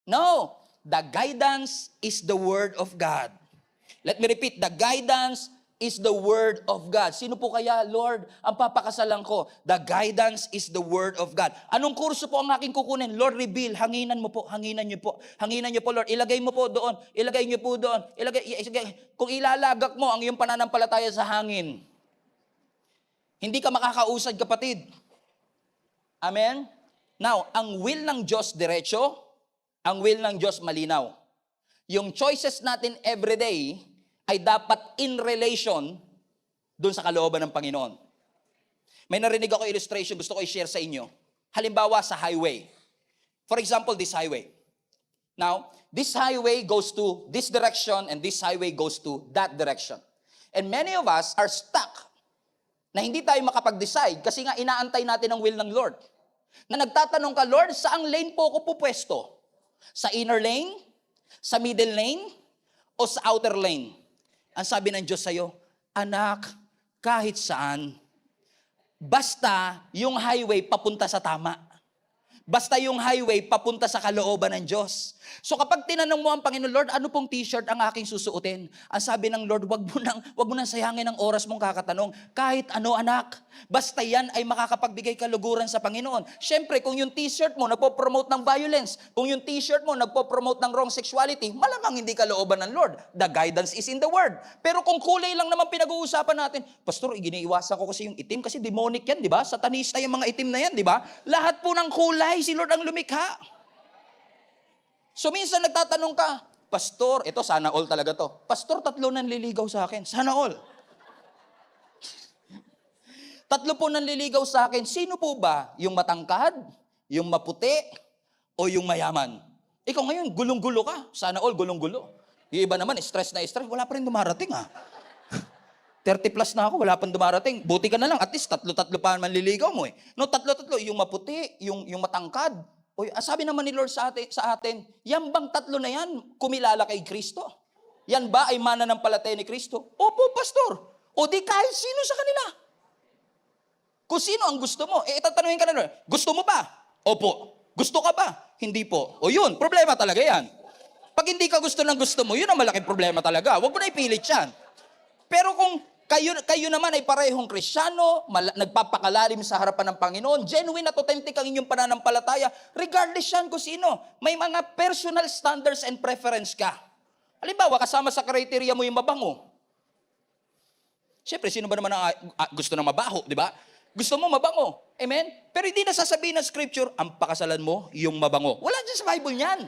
No. The guidance is the Word of God. Let me repeat, the guidance is the Word of God. Sino po kaya, Lord, ang papakasalan ko? The guidance is the Word of God. Anong kurso po ang aking kukunin? Lord, reveal. Hanginan mo po, hanginan niyo po. Hanginan niyo po, Lord. Ilagay mo po doon. Ilagay niyo po doon. Kung ilalagak mo ang iyong pananampalataya sa hangin, hindi ka makakausad, kapatid. Amen? Now, ang will ng Diyos diretso, ang will ng Diyos malinaw. Yung choices natin everyday ay dapat in relation dun sa kalooban ng Panginoon. May narinig ako illustration, gusto ko i-share sa inyo. Halimbawa sa highway. For example, this highway. Now, this highway goes to this direction and this highway goes to that direction. And many of us are stuck na hindi tayo makapag-decide kasi nga inaantay natin ang will ng Lord. Na nagtatanong ka, Lord, saang lane po ako pupwesto? Sa inner lane? Sa middle lane? O sa outer lane? Ang sabi ng Diyos sa'yo, anak, kahit saan, basta yung highway papunta sa tama. Basta yung highway papunta sa kalooban ng Diyos. So kapag tinanong mo ang Panginoon, Lord, ano pong t-shirt ang aking susuotin? Ang sabi ng Lord, wag mo nang sayangin ang oras mong kakatanong. Kahit ano, anak, basta yan ay makakapagbigay kaluguran sa Panginoon. Siyempre, kung yung t-shirt mo nagpo-promote ng violence, kung yung t-shirt mo nagpo-promote ng wrong sexuality, malamang hindi kalooban ng Lord. The guidance is in the Word. Pero kung kulay lang naman pinag-uusapan natin, Pastor, giniiwasan ko kasi yung itim kasi demonic yan, di ba? Satanista yung mga itim na yan, di ba? Lahat po ng kulay, si Lord ang lumikha. So minsan nagtatanong ka, Pastor, ito sana all talaga to. Pastor, 3 nanliligaw sa akin. Sana all. 3 po nanliligaw sa akin. Sino po ba? Yung matangkad? Yung maputi? O yung mayaman? Ikaw ngayon, gulong-gulo ka. Sana all, gulong-gulo. Yung iba naman, stress na stress. Wala pa rin dumarating, ha? 30 plus na ako, wala pang dumarating. Buti ka na lang, at least tatlo-tatlo pa manliligaw mo eh. No, tatlo-tatlo, yung maputi, yung matangkad. O, sabi naman ni Lord sa atin, yan bang tatlo na yan kumilala kay Kristo? Yan ba ay mananampalataya ni Kristo? Opo, pastor. O di kahit sino sa kanila. Kung sino ang gusto mo, itatanungin ka na Lord, gusto mo ba? Opo. Gusto ka ba? Hindi po. O yun, problema talaga yan. Pag hindi ka gusto ng gusto mo, yun ang malaking problema talaga. Huwag mo na ipilit yan. Pero kung kayo naman ay parehong Kristyano, nagpapakalalim sa harapan ng Panginoon, genuine at authentic ang inyong pananampalataya, regardless yan kung sino, may mga personal standards and preference ka. Halimbawa, kasama sa criteria mo yung mabango. Siyempre, sino ba naman ang gusto ng mabaho, di ba? Gusto mo mabango. Amen? Pero hindi na sasabihin ng scripture, ang pakasalan mo, yung mabango. Wala dyan sa Bible niyan.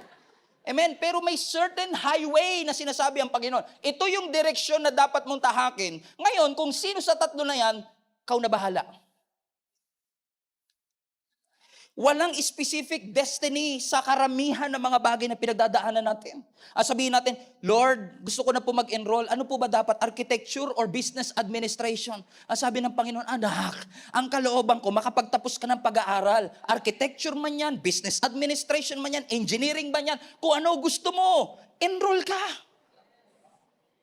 Amen? Pero may certain highway na sinasabi ang Panginoon. Ito yung direksyon na dapat mong tahakin. Ngayon, kung sino sa tatlo na yan, ikaw na bahala. Walang specific destiny sa karamihan ng mga bagay na pinagdadaanan natin. Sabihin natin, Lord, gusto ko na po mag-enroll. Ano po ba dapat? Architecture or business administration? Sabi ng Panginoon, anak, ang kalooban ko, makapagtapos ka ng pag-aaral. Architecture man yan, business administration man yan, engineering man yan. Kung ano gusto mo, enroll ka.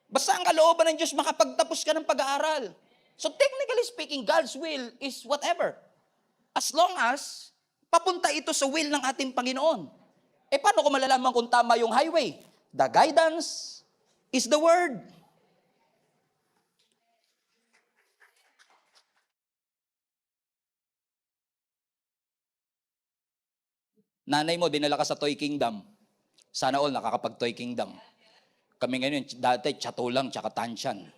Basta ang kalooban ng Diyos, makapagtapos ka ng pag-aaral. So technically speaking, God's will is whatever. As long as papunta ito sa will ng ating Panginoon. Paano ko malalaman kung tama yung highway? The guidance is the word. Nanay mo, dinala ka sa Toy Kingdom. Sana all nakakapag-Toy Kingdom. Kami ngayon, dati, chato lang, tsaka tansyan.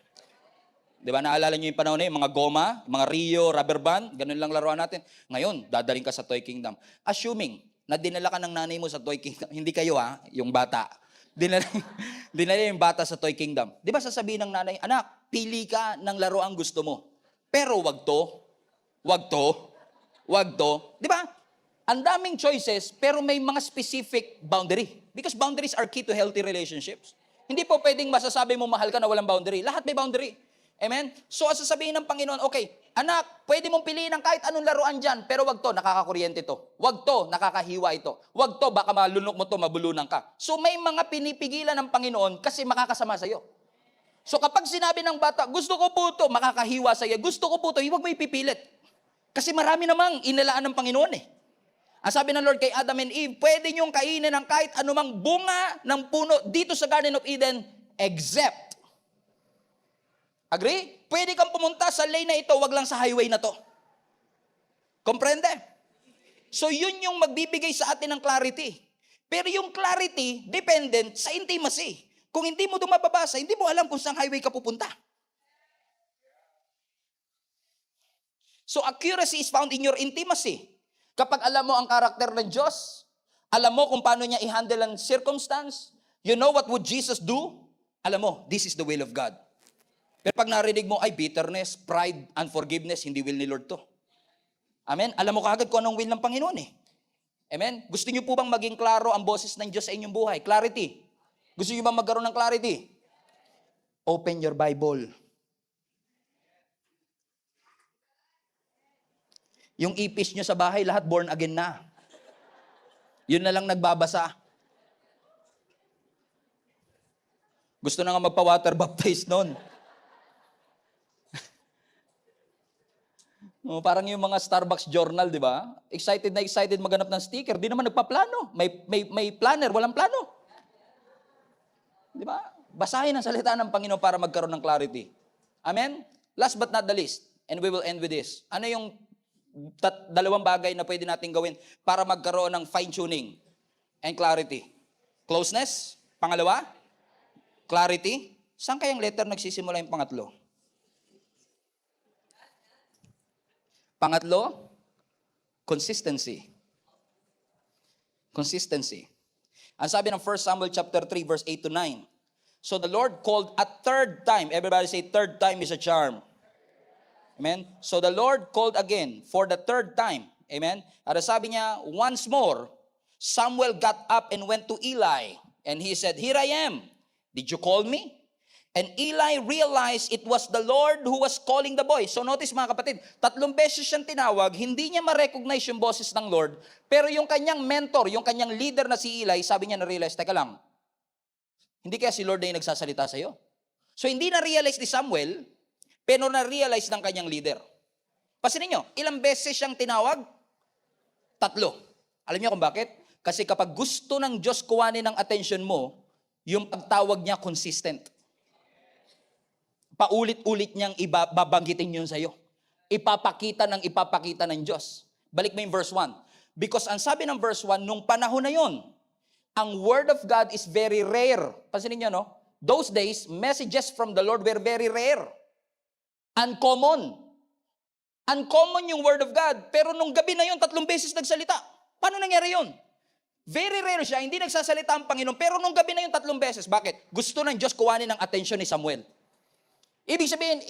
Di ba, naalala nyo yung panahon na yung mga goma, mga Rio, rubber band, ganun lang laruan natin. Ngayon, dadaling ka sa Toy Kingdom. Assuming na dinala ka ng nanay mo sa Toy Kingdom, hindi kayo yung bata. Dinala yung bata sa Toy Kingdom. Di ba sasabihin ng nanay, anak, pili ka ng laruan gusto mo. Pero wag to, wag to, wag to. Di ba? Ang daming choices, pero may mga specific boundary. Because boundaries are key to healthy relationships. Hindi po pwedeng masasabi mo mahal ka na walang boundary. Lahat may boundary. Amen? So, sasabihin ng Panginoon, okay, anak, pwede mong piliin ng kahit anong laruan dyan, pero wag to, nakakakuryente to. Wag to, nakakahiwa ito. Wag to, baka malunok mo to, mabulunan ka. So, may mga pinipigilan ng Panginoon kasi makakasama sa'yo. So, kapag sinabi ng bata, gusto ko po to, makakahiwa sa'yo, gusto ko po to, huwag mo ipipilit. Kasi marami namang inalaan ng Panginoon eh. Ang sabi ng Lord kay Adam and Eve, pwede niyong kainin ng kahit anumang bunga ng puno dito sa Garden of Eden, except. Agree? Pwede kang pumunta sa lane na ito, wag lang sa highway na to. Komprende? So yun yung magbibigay sa atin ng clarity. Pero yung clarity, dependent sa intimacy. Kung hindi mo dumababasa, hindi mo alam kung saan highway ka pupunta. So accuracy is found in your intimacy. Kapag alam mo ang karakter ng Diyos, alam mo kung paano niya i-handle ang circumstance, you know what would Jesus do? Alam mo, this is the will of God. Pero pag narinig mo, ay bitterness, pride, unforgiveness, hindi will ni Lord to. Amen? Alam mo kaagad kung anong will ng Panginoon eh. Amen? Gusto niyo po bang maging klaro ang boses ng Diyos sa inyong buhay? Clarity. Gusto niyo bang magkaroon ng clarity? Open your Bible. Yung ipis nyo sa bahay, lahat born again na. Yun na lang nagbabasa. Gusto na nga magpa-water baptize noon. Parang yung mga Starbucks journal, di ba? Excited na excited maghanap ng sticker. Di naman nagpaplano. May planner, walang plano. Di ba? Basahin ang salita ng Panginoon para magkaroon ng clarity. Amen? Last but not the least, and we will end with this. Ano yung dalawang bagay na pwede natin gawin para magkaroon ng fine-tuning and clarity? Closeness. Pangalawa, clarity. Saan kayang letter nagsisimula yung pangatlo? Pangatlo, consistency. Consistency. Ang sabi ng 1 Samuel chapter 3 verse 8 to 9. So the Lord called a third time. Everybody say third time is a charm. Amen? So the Lord called again for the third time. Amen? At sabi niya, once more, Samuel got up and went to Eli. And he said, here I am. Did you call me? And Eli realized it was the Lord who was calling the boy. So notice mga kapatid, 3 beses siyang tinawag, hindi niya ma-recognize yung boses ng Lord, pero yung kanyang mentor, yung kanyang leader na si Eli, sabi niya na-realize, teka lang, hindi kaya si Lord na yung nagsasalita sa'yo? So hindi na-realize ni Samuel, pero na-realize ng kanyang leader. Pansinin niyo, ilang beses siyang tinawag? 3. Alam niyo kung bakit? Kasi kapag gusto ng Diyos kuwanin ng attention mo, yung pagtawag niya consistent. Paulit-ulit niyang babanggitin yun sa'yo. Ipapakita ng Diyos. Balik mo yung verse 1. Because ang sabi ng verse 1, nung panahon na yon, ang word of God is very rare. Pansinin niyo, no? Those days, messages from the Lord were very rare. Uncommon. Uncommon yung word of God. Pero nung gabi na yon, 3 beses nagsalita. Paano nangyari yon? Very rare siya, hindi nagsasalita ang Panginoon. Pero nung gabi na yon, 3 beses. Bakit? Gusto ng Diyos kuwanin ng attention ni Samuel. Ibig sabihin,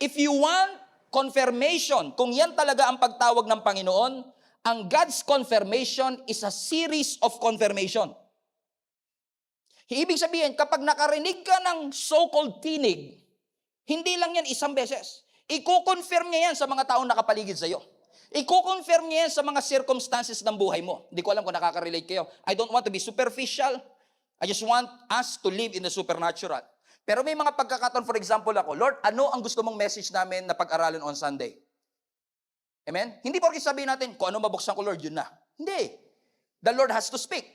if you want confirmation, kung yan talaga ang pagtawag ng Panginoon, ang God's confirmation is a series of confirmation. Ibig sabihin, kapag nakarinig ka ng so-called tinig, hindi lang yan 1 beses. Iko-confirm niya yan sa mga taong nakapaligid sa iyo. Iko-confirm niya yan sa mga circumstances ng buhay mo. Hindi ko alam kung nakaka-relate kayo. I don't want to be superficial. I just want us to live in the supernatural. Pero may mga pagkakataon, for example ako, Lord, ano ang gusto mong message namin na pag-aralan on Sunday? Amen? Hindi porke sabihin natin, kung ano mabuksan ko, Lord, yun na. Hindi. The Lord has to speak.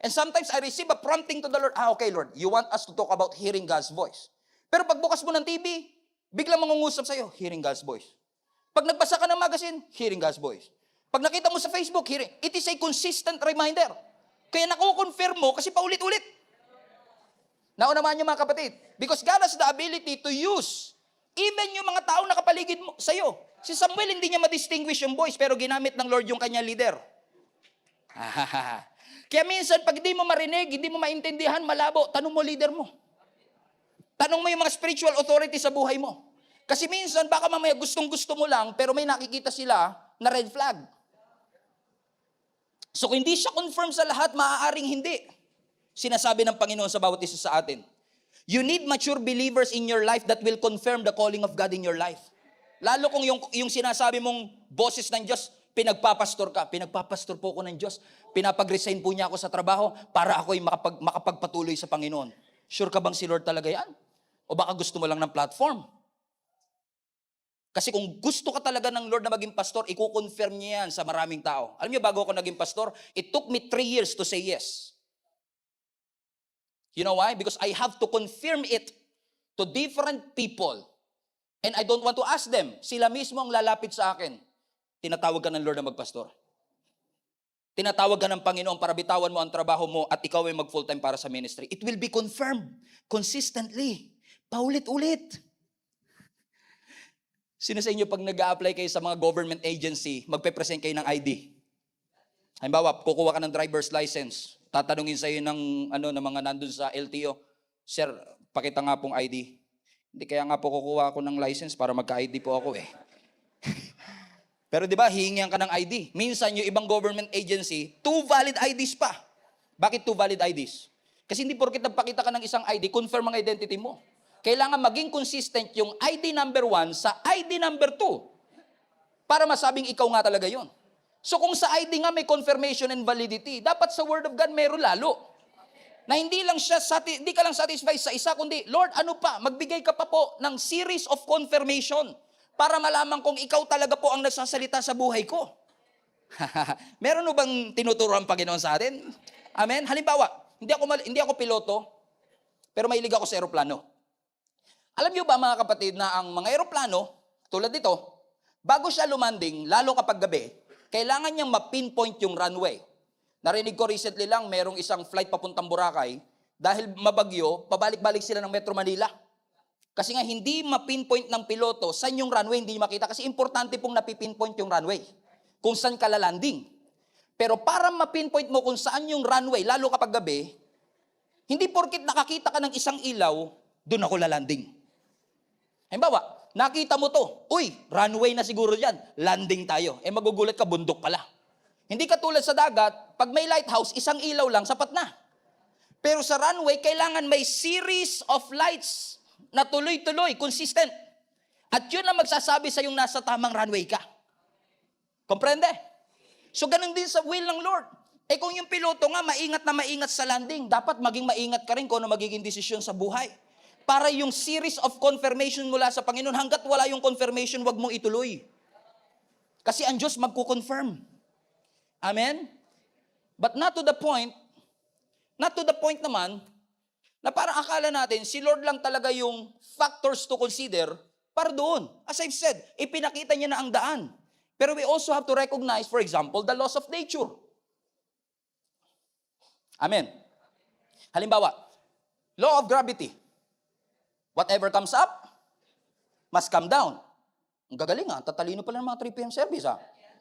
And sometimes I receive a prompting to the Lord, okay, Lord, you want us to talk about hearing God's voice. Pero pagbukas mo ng TV, biglang mangungusap sa'yo, hearing God's voice. Pag nagbasa ka ng magazine, hearing God's voice. Pag nakita mo sa Facebook, hearing. It is a consistent reminder. Kaya nakukonfirm mo kasi paulit-ulit. Naunaman niyo mga kapatid, because God has the ability to use even yung mga tao nakapaligid mo sa'yo. Si Samuel hindi niya ma-distinguish yung voice, pero ginamit ng Lord yung kanya leader. Kaya minsan, pag hindi mo marinig, hindi mo maintindihan, malabo, tanong mo leader mo. Tanong mo yung mga spiritual authority sa buhay mo. Kasi minsan, baka mamaya gustong-gusto mo lang, pero may nakikita sila na red flag. So kung hindi siya confirm sa lahat, maaaring hindi. Sinasabi ng Panginoon sa bawat isa sa atin. You need mature believers in your life that will confirm the calling of God in your life. Lalo kung yung sinasabi mong boses ng Diyos, pinagpapastor ka. Pinagpapastor po ako ng Diyos. Pinapag-resign po niya ako sa trabaho para ako'y makapagpatuloy sa Panginoon. Sure ka bang si Lord talaga yan? O baka gusto mo lang ng platform? Kasi kung gusto ka talaga ng Lord na maging pastor, i-confirm niya yan sa maraming tao. Alam niyo, bago ako naging pastor, it took me 3 years to say yes. You know why? Because I have to confirm it to different people. And I don't want to ask them. Sila mismo ang lalapit sa akin. Tinatawag ka ng Lord na magpastor. Tinatawag ka ng Panginoon para bitawan mo ang trabaho mo at ikaw ay mag-full-time para sa ministry. It will be confirmed consistently. Paulit-ulit. Sino sa inyo pag nag-a-apply kayo sa mga government agency, magpe-present kayo ng ID? Halimbawa, kukuha ka ng driver's license. Tatanungin sa iyo ng mga nandun sa LTO, Sir, pakita nga pong ID. Hindi kaya nga po kukuha ako ng license para magka-ID po ako eh. Pero di ba, hihingihan ka ng ID. Minsan yung ibang government agency, 2 valid IDs pa. Bakit 2 valid IDs? Kasi hindi porket nagpakita ka ng isang ID, confirm ang identity mo. Kailangan maging consistent yung ID number 1 sa ID number 2 para masabing ikaw nga talaga yon. So kung sa ID nga may confirmation and validity, dapat sa Word of God meron lalo. Na hindi ka lang satisfied sa isa, kundi, Lord, ano pa? Magbigay ka pa po ng series of confirmation para malaman kung ikaw talaga po ang nagsasalita sa buhay ko. Meron mo bang tinuturo ang Panginoon sa atin? Amen? Halimbawa, hindi ako piloto, pero mahilig ako sa eroplano. Alam niyo ba mga kapatid na ang mga eroplano, tulad dito, bago siya lumanding, lalo kapag gabi, kailangan niyang ma-pinpoint yung runway. Narinig ko recently lang, merong isang flight papuntang Boracay, dahil mabagyo, pabalik-balik sila ng Metro Manila. Kasi nga hindi ma-pinpoint ng piloto saan yung runway, hindi makita. Kasi importante pong napipinpoint yung runway, kung saan ka lalanding. Pero para ma-pinpoint mo kung saan yung runway, lalo kapag gabi, hindi porkit nakakita ka ng isang ilaw, doon ako lalanding. Halimbawa, nakita mo to, uy, runway na siguro dyan, landing tayo. Magugulat ka, bundok pala. Hindi katulad sa dagat, pag may lighthouse, isang ilaw lang, sapat na. Pero sa runway, kailangan may series of lights. na tuloy-tuloy, consistent. At yun ang magsasabi sa yung nasa tamang runway ka. Komprende? So ganun din sa will ng Lord. Eh kung yung piloto nga maingat sa landing, dapat maging maingat ka rin kung ano magiging desisyon sa buhay. Para yung series of confirmation mula sa Panginoon, hanggat wala yung confirmation, wag mong ituloy. Kasi ang Diyos magkukonfirm. Amen? But not to the point naman, na parang akala natin, si Lord lang talaga yung factors to consider para doon. As I've said, ipinakita niya na ang daan. Pero we also have to recognize, for example, the laws of nature. Amen. Halimbawa, law of gravity. Whatever comes up, must come down. Ang gagaling tatalino pala ng mga 3 PM service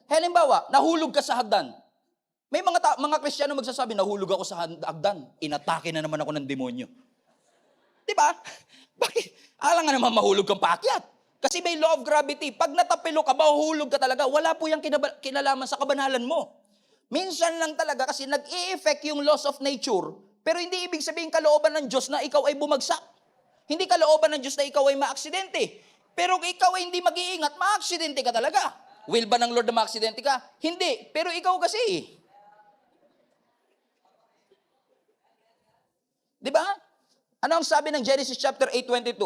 Halimbawa, nahulog ka sa hagdan. May mga Kristiyano magsasabi, nahulog ako sa hagdan. Inatake na naman ako ng demonyo. Diba? Bakit? Alang nga naman mahulog kang paakyat. Kasi may law of gravity. Pag natapilo ka, mahuhulog ka talaga. Wala po yung kinalaman sa kabanalan mo. Minsan lang talaga kasi nag-i-effect yung laws of nature, pero hindi ibig sabihin kalooban ng Diyos na ikaw ay bumagsak. Hindi kalooban ng Diyos na ikaw ay maaksidente. Pero kung ikaw ay hindi mag-iingat, maaksidente ka talaga. Will ba ng Lord na maaksidente ka? Hindi. Pero ikaw kasi. Di ba? Ano ang sabi ng Genesis chapter 8:22?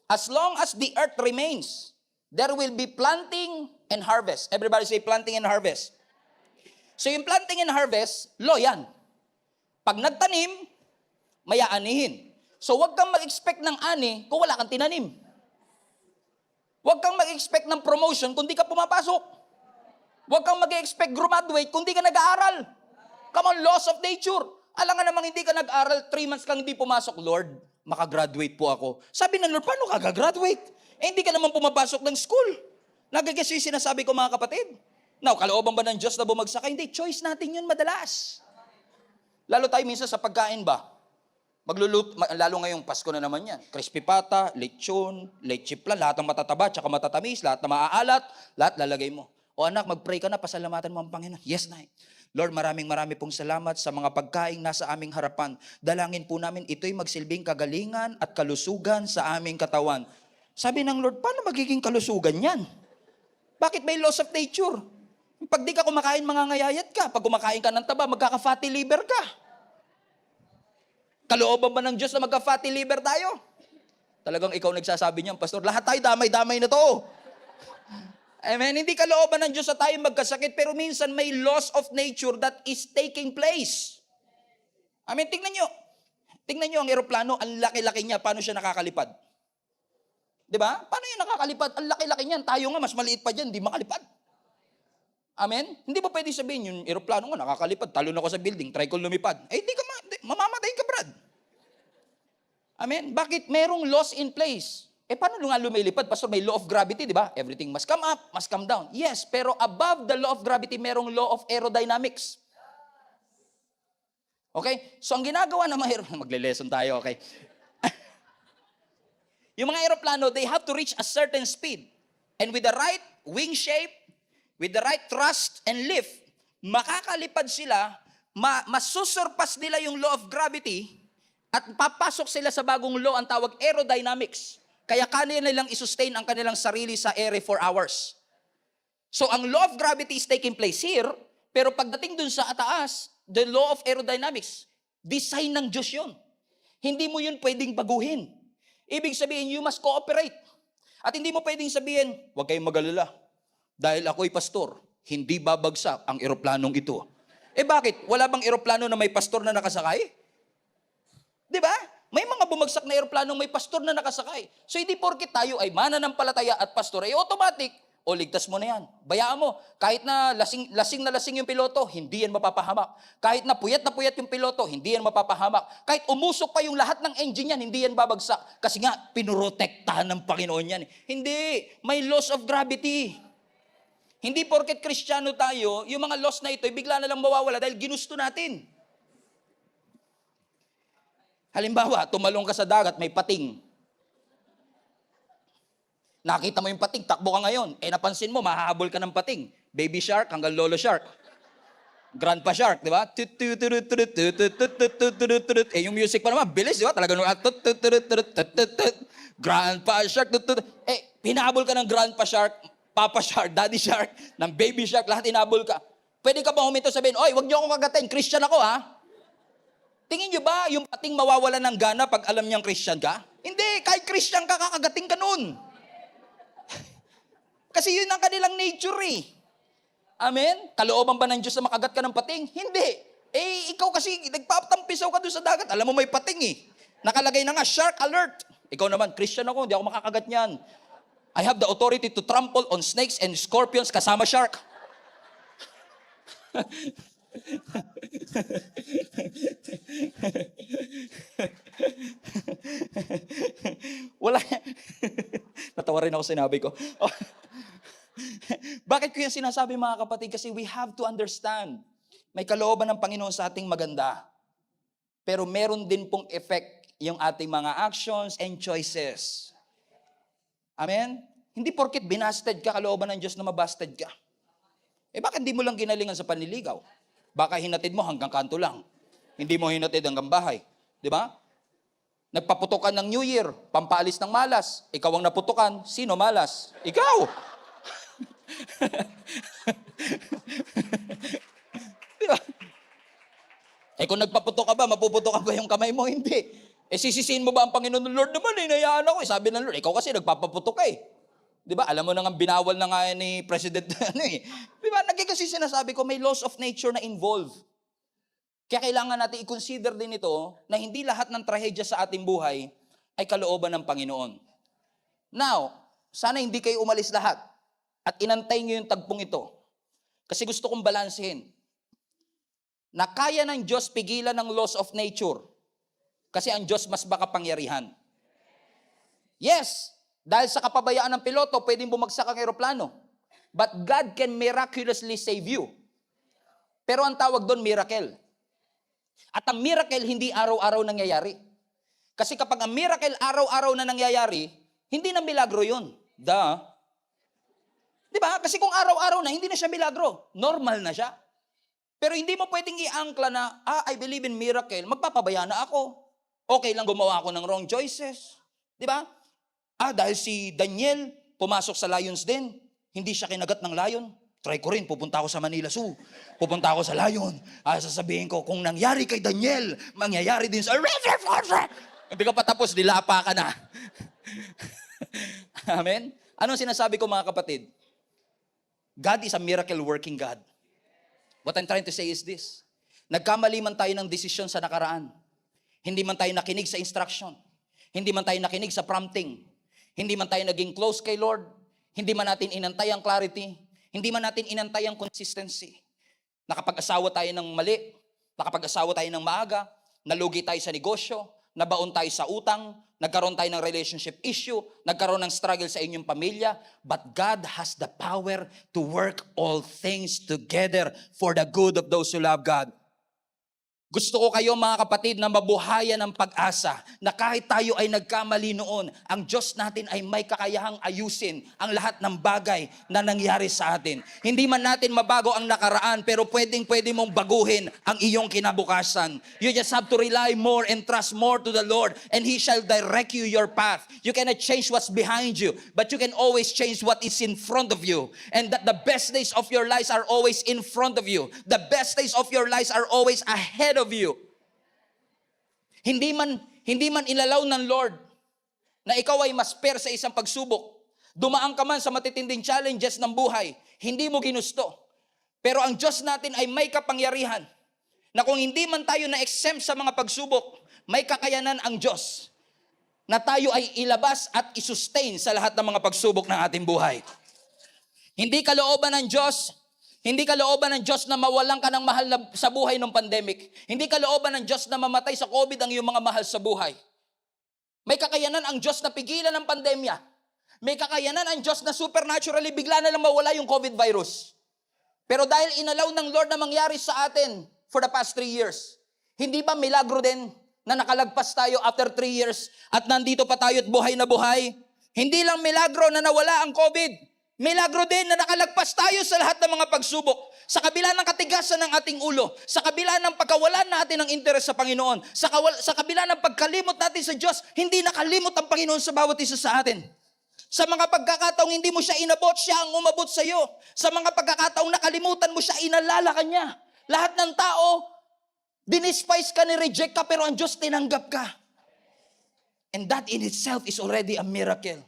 As long as the earth remains, there will be planting and harvest. Everybody say planting and harvest. So yung planting and harvest, law yan. Pag nagtanim, may aanihin. So huwag kang mag-expect ng ani kung wala kang tinanim. Huwag kang mag-expect ng promotion kung di ka pumapasok. Huwag kang mag-expect graduate kung di ka nag-aaral. Come on, laws of nature. Alam nga namang hindi ka nag-aral, 3 months kang hindi pumasok, Lord, makagraduate po ako. Sabi ng Lord, paano ka gagraduate? Eh hindi ka naman pumapasok ng school. Nagagas yung sinasabi ko mga kapatid. Now, kalooban ba ng Diyos na bumagsak ka? Hindi, choice natin yun madalas. Lalo tayo minsan sa pagkain ba? Lalo ngayong Pasko na naman yan. Crispy pata, lechon, leche plan, lahat ng matataba, tsaka matatamis, lahat na maaalat, lahat lalagay mo. O anak, mag-pray ka na, pasalamatan mo ang Panginoon. Yes, Nay. Lord, maraming pong salamat sa mga pagkaing nasa aming harapan. Dalangin po namin ito'y magsilbing kagalingan at kalusugan sa aming katawan. Sabi ng Lord, paano magiging kalusugan yan? Bakit may laws of nature? Pag di ka kumakain, mangangayayat ka. Pag kumakain ka ng taba, magkaka-fatty liver ka. Kalooban ba ng Diyos na magka-fatty liver tayo? Talagang ikaw nagsasabi niyan, Pastor, lahat tayo damay-damay na to. Amen. Hindi kalooban ng Diyos na tayo magkasakit, pero minsan may laws of nature that is taking place. Amen. Tingnan nyo ang eroplano, ang laki-laki niya, paano siya nakakalipad? Diba? Paano yun nakakalipad? Ang laki-laki niyan, tayo nga, mas maliit pa dyan, di makalipad. Amen? Hindi ba pwede sabihin, yung eroplano nga, nakakalipad, talon ako sa building, try ko lumipad. Eh, mamamatay ka, Brad. Amen? Bakit merong laws in place? Eh, paano nga lumilipad? Pastor, may law of gravity, di ba? Everything must come up, must come down. Yes, pero above the law of gravity, merong law of aerodynamics. Okay? So, ang ginagawa ng mga magle-lesson tayo, okay? Yung mga aeroplano, they have to reach a certain speed. And with the right wing shape, with the right thrust and lift, makakalipad sila, masusurpass nila yung law of gravity, at papasok sila sa bagong law, ang tawag aerodynamics. Kaya kanila nilang isustain ang kanilang sarili sa air for hours. So, ang law of gravity is taking place here, pero pagdating dun sa ataas, the law of aerodynamics, design ng Diyos yun. Hindi mo yun pwedeng baguhin. Ibig sabihin, you must cooperate. At hindi mo pwedeng sabihin, huwag kayong mag-alala. Dahil ako'y pastor, hindi babagsak ang eroplanong ito. Eh bakit? Wala bang eroplano na may pastor na nakasakay? Di ba? May mga bumagsak na eroplanong may pastor na nakasakay. So hindi porket tayo ay mananampalataya at pastor, ay automatic, o ligtas mo na yan. Bayaan mo, kahit na lasing yung piloto, hindi yan mapapahamak. Kahit na puyat yung piloto, hindi yan mapapahamak. Kahit umusok pa yung lahat ng engine yan, hindi yan babagsak. Kasi nga, pinurotektahan ng Panginoon yan. Hindi, may laws of gravity. Hindi porket Kristiyano tayo, yung mga laws na ito, bigla na lang mawawala dahil ginusto natin. Halimbawa, tumalong ka sa dagat, may pating. Nakita mo yung pating, takbo ka ngayon. Eh napansin mo, mahahabol ka ng pating. Baby shark hanggang lolo shark. Grandpa Shark, di ba? Eh, yung music pa naman, bilis, di ba? Talagang Grandpa Shark. Eh, hinabol ka ng Grandpa Shark, Papa Shark, Daddy Shark, ng Baby Shark, lahat hinabol ka. Pwede ka ba huminto sabihin, oy, wag niyo akong kagatin, Christian ako ha? Tingin niyo ba yung pating mawawala ng gana pag alam niyang Christian ka? Hindi, kahit Christian ka, kakagating ka nun. Kasi yun ang kanilang nature eh. Amen? Kalooban ba ng Diyos na makagat ka ng pating? Hindi. Eh, ikaw kasi, nagpatampisaw ka doon sa dagat. Alam mo may pating eh. Nakalagay na nga, shark alert. Ikaw naman, Christian ako, hindi ako makakagat niyan. I have the authority to trample on snakes and scorpions kasama shark. Wala. Natawa rin ako sinabi ko. Bakit ko yung sinasabi mga kapatid? Kasi we have to understand. May kalooban ng Panginoon sa ating maganda. Pero meron din pong effect yung ating mga actions and choices. Amen? Hindi porket binasted ka, kalooban ng Diyos na mabasted ka. Eh bakit hindi mo lang ginalingan sa panliligaw? Baka hinatid mo hanggang kanto lang. Hindi mo hinatid hanggang bahay. Di ba? Nagpaputukan ng New Year, pampaalis ng malas. Ikaw ang naputukan, sino malas? Ikaw! Di ba? Eh kung nagpaputok ka ba, mapuputok ba yung kamay mo? Hindi. Eh sisisiin mo ba ang Panginoon ng Lord naman? Hinayaan ako. Sabi ng Lord, ikaw kasi nagpapaputok ka eh. Di ba? Alam mo na nga, binawal na nga ni President Di ba? Kasi sinasabi ko, may laws of nature na involved. Kaya kailangan natin i-consider din ito na hindi lahat ng trahedya sa ating buhay ay kalooban ng Panginoon. Now, sana hindi kayo umalis lahat at inantay nyo yung tagpong ito. Kasi gusto kong balansehin na kaya ng Diyos pigilan ng laws of nature kasi ang Diyos mas makapangyarihan. Yes, dahil sa kapabayaan ng piloto, pwedeng bumagsak ang eroplano. But God can miraculously save you. Pero ang tawag doon, miracle. At ang miracle, hindi araw-araw nangyayari. Kasi kapag ang miracle araw-araw na nangyayari, hindi na milagro yun. Di ba? Kasi kung araw-araw na, hindi na siya milagro. Normal na siya. Pero hindi mo pwedeng i-angkla na, I believe in miracle, magpapabaya na ako. Okay lang gumawa ako ng wrong choices. Di ba? Dahil si Daniel, pumasok sa lions den, hindi siya kinagat ng lion. Try ko rin, pupunta ako sa Manila Zoo. Pupunta ako sa lion. Sasabihin ko, kung nangyari kay Daniel, mangyayari din sa... Hindi ka pa tapos, dilapa ka na. Amen? Anong sinasabi ko mga kapatid? God is a miracle working God. What I'm trying to say is this. Nagkamali man tayo ng desisyon sa nakaraan. Hindi man tayo nakinig sa instruction. Hindi man tayo nakinig sa prompting. Hindi man tayo naging close kay Lord. Hindi man natin inantay ang clarity. Hindi man natin inantay ang consistency. Nakapag-asawa tayo ng mali. Nakapag-asawa tayo ng maaga. Nalugi tayo sa negosyo. Nabaon tayo sa utang. Nagkaroon tayo ng relationship issue. Nagkaroon ng struggle sa inyong pamilya. But God has the power to work all things together for the good of those who love God. Gusto ko kayo mga kapatid na mabuhayan ng pag-asa na kahit tayo ay nagkamali noon, ang Diyos natin ay may kakayahang ayusin ang lahat ng bagay na nangyari sa atin. Hindi man natin mabago ang nakaraan, pero pwede mong baguhin ang iyong kinabukasan. You just have to rely more and trust more to the Lord, and He shall direct you your path. You cannot change what's behind you, but you can always change what is in front of you. And that the best days of your lives are always in front of you. The best days of your lives are always ahead of you. Hindi man ilalaw ng Lord na ikaw ay masper sa isang pagsubok. Dumaan ka man sa matitinding challenges ng buhay, hindi mo ginusto. Pero ang Diyos natin ay may kapangyarihan na kung hindi man tayo na-exempt sa mga pagsubok, may kakayanan ang Diyos na tayo ay ilabas at isustain sa lahat ng mga pagsubok ng ating buhay. Hindi kalooban ng Diyos na mawalan ka ng mahal sa buhay ng pandemic. Hindi kalooban ng Diyos na mamatay sa COVID ang iyong mga mahal sa buhay. May kakayanan ang Diyos na pigilan ng pandemya. May kakayanan ang Diyos na supernaturally bigla na lang mawala yung COVID virus. Pero dahil inalaw ng Lord na mangyari sa atin for the past 3 years, hindi ba milagro din na nakalagpas tayo after 3 years at nandito pa tayo at buhay na buhay? Hindi lang milagro na nawala ang COVID. Milagro din na nakalagpas tayo sa lahat ng mga pagsubok. Sa kabila ng katigasan ng ating ulo, sa kabila ng pagkawalan natin ng interes sa Panginoon, sa kabila ng pagkalimot natin sa Diyos, hindi nakalimot ang Panginoon sa bawat isa sa atin. Sa mga pagkakataong hindi mo siya inabot, siya ang umabot sa iyo. Sa mga pagkakataong nakalimutan mo siya, inalala ka niya. Lahat ng tao, dinispise ka, ni-reject ka, pero ang Diyos tinanggap ka. And that in itself is already a miracle.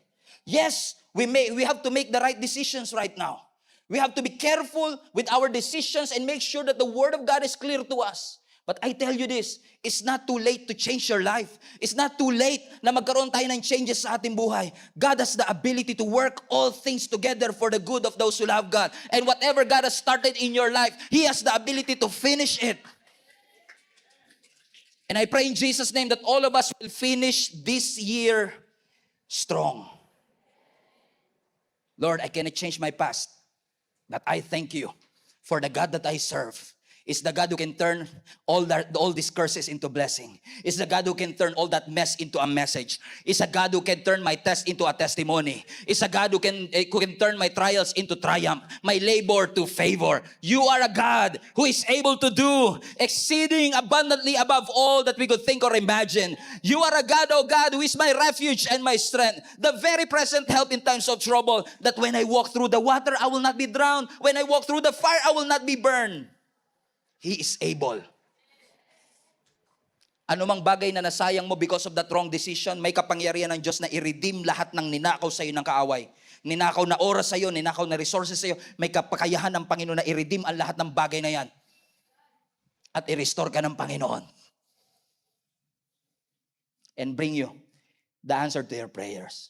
Yes, we have to make the right decisions right now. We have to be careful with our decisions and make sure that the Word of God is clear to us. But I tell you this, it's not too late to change your life. It's not too late na magkaroon tayo ng changes sa ating buhay. God has the ability to work all things together for the good of those who love God. And whatever God has started in your life, He has the ability to finish it. And I pray in Jesus' name that all of us will finish this year strong. Lord, I cannot change my past, but I thank you for the God that I serve. Is the God who can turn all these curses into blessing. Is the God who can turn all that mess into a message. Is a God who can turn my test into a testimony. Is a God who can turn my trials into triumph, my labor to favor. You are a God who is able to do exceeding abundantly above all that we could think or imagine. You are a God, oh God, who is my refuge and my strength, the very present help in times of trouble, that when I walk through the water, I will not be drowned. When I walk through the fire, I will not be burned. He is able. Anumang bagay na nasayang mo because of that wrong decision, may kapangyarihan ng Diyos na i-redeem lahat ng ninakaw sa iyo ng kaaway. Ninakaw na oras sa iyo, ninakaw na resources sa iyo, may kapakayahan ng Panginoon na i-redeem ang lahat ng bagay na yan. At i-restore ka ng Panginoon. And bring you the answer to your prayers.